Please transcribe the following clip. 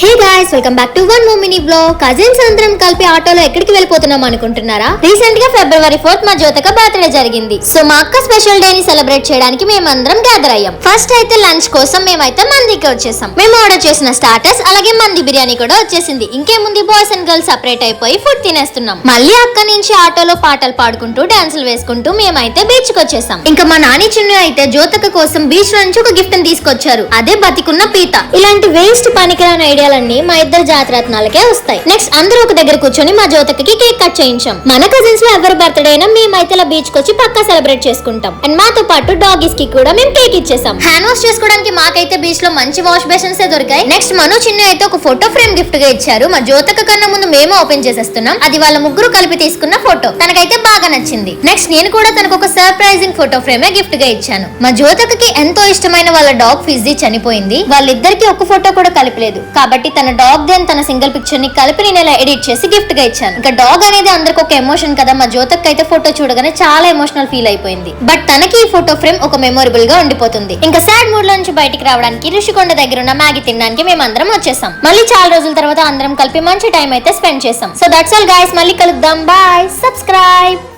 Hey guys, welcome back to one more mini vlog. Cousins అందరం కలిపి ఆటోలో ఎక్కడికి వెళ్ళిపోతున్నాం అనుకుంటున్నారా? రీసెంట్ గా February 4th మా జ్యోతిక బర్త్డే జరిగింది. సో మా అక్క స్పెషల్ డే ని సెలబ్రేట్ చేయడానికి మేమందరం గ్యాదర్ అయ్యాం. ఫస్ట్ అయితే లంచ్ కోసం మేమైతే మందికి వచ్చేసాం. మేము ఆర్డర్ చేసిన స్టార్టర్స్ అలాగే మంది బిర్యానీ కూడా వచ్చేసింది. ఇంకేముంది, బాయ్స్ అండ్ గర్ల్స్ సెపరేట్ అయిపోయి ఫుడ్ తినేస్తున్నాం. మళ్ళీ అక్క నుంచి ఆటోలో పాటలు పాడుకుంటూ డాన్సులు వేసుకుంటూ మేమైతే బీచ్ కి వచ్చేసాం. ఇంకా మా నాని చిన్ను అయితే జ్యోతిక కోసం బీచ్ నుంచి ఒక గిఫ్ట్ ని తీసుకొచ్చారు. అదే బతికున్న పీత. ఇలాంటి వేస్ట్ పనికిరాని ఐడియా మా ఇద్దరు జాతరత్నాలకే వస్తాయి. నెక్స్ట్ అందరూ ఒక దగ్గర కూర్చొని మా జ్యోతికకి కేక్ కట్ చేయించాం. మన కజిన్స్ లో ఎవరి బర్త్డే అయినా మేమైతే ఇలా బీచ్ కి వచ్చి పక్కా సెలబ్రేట్ చేసుకుంటాం. అండ్ మాతో పాటు డాగీస్ కి కూడా మేము కేక్ ఇచ్చేసాం. హ్యాండ్ వాష్ చేసుకోవడానికి మాకైతే బీచ్ లో మంచి వాష్ బేసిన్స్ దొరికాయి. నెక్స్ట్ మనో చిన్న అయితే ఒక ఫోటో ఫ్రేమ్ గిఫ్ట్ గా ఇచ్చారు. మా జ్యోతిక కన్నా ముందు మేము ఓపెన్ చేసేస్తున్నాం. అది వాళ్ళ ముగ్గురు కలిపి తీసుకున్న ఫోటో. తనకైతే బాగా నచ్చింది. నెక్స్ట్ నేను కూడా తనకు ఒక సర్ప్రైజింగ్ ఫోటో ఫ్రేమ్ గిఫ్ట్ గా ఇచ్చాను. మా జ్యోతికకి ఎంతో ఇష్టమైన వాళ్ళ డాగ్ ఫిజీ చనిపోయింది. వాళ్ళిద్దరికి ఒక ఫోటో కూడా కలిపలేదు. కాబట్టి తన డాగ్ దెన్ తన సింగిల్ పిక్చర్ ని కలిపి నేను ఇలా ఎడిట్ చేసి గిఫ్ట్ గా ఇచ్చాను. ఇంకా డాగ్ అనేది అందరికి ఒక ఎమోషన్ కదా. మా జ్యోతిక అయితే ఫోటో చూడగానే చాలా ఎమోషనల్ ఫీల్ అయిపోయింది. బట్ తనకి ఈ ఫోటో ఫ్రేమ్ ఒక మెమొరబుల్ గా ఉండిపోతుంది. ఇంకా సాడ్ మూడ్ లో నుంచి బయటికి రావడానికి ఋషికొండ దగ్గర ఉన్న మ్యాగీ తినడానికి మేము అందరం వచ్చేసాం. మళ్ళీ చాలా రోజుల తర్వాత అందరం కలిపి మంచి టైం అయితే స్పెండ్ చేసాం. సో దట్స్ ఆల్ గైస్, మళ్ళీ కలుద్దాం. Bye, subscribe.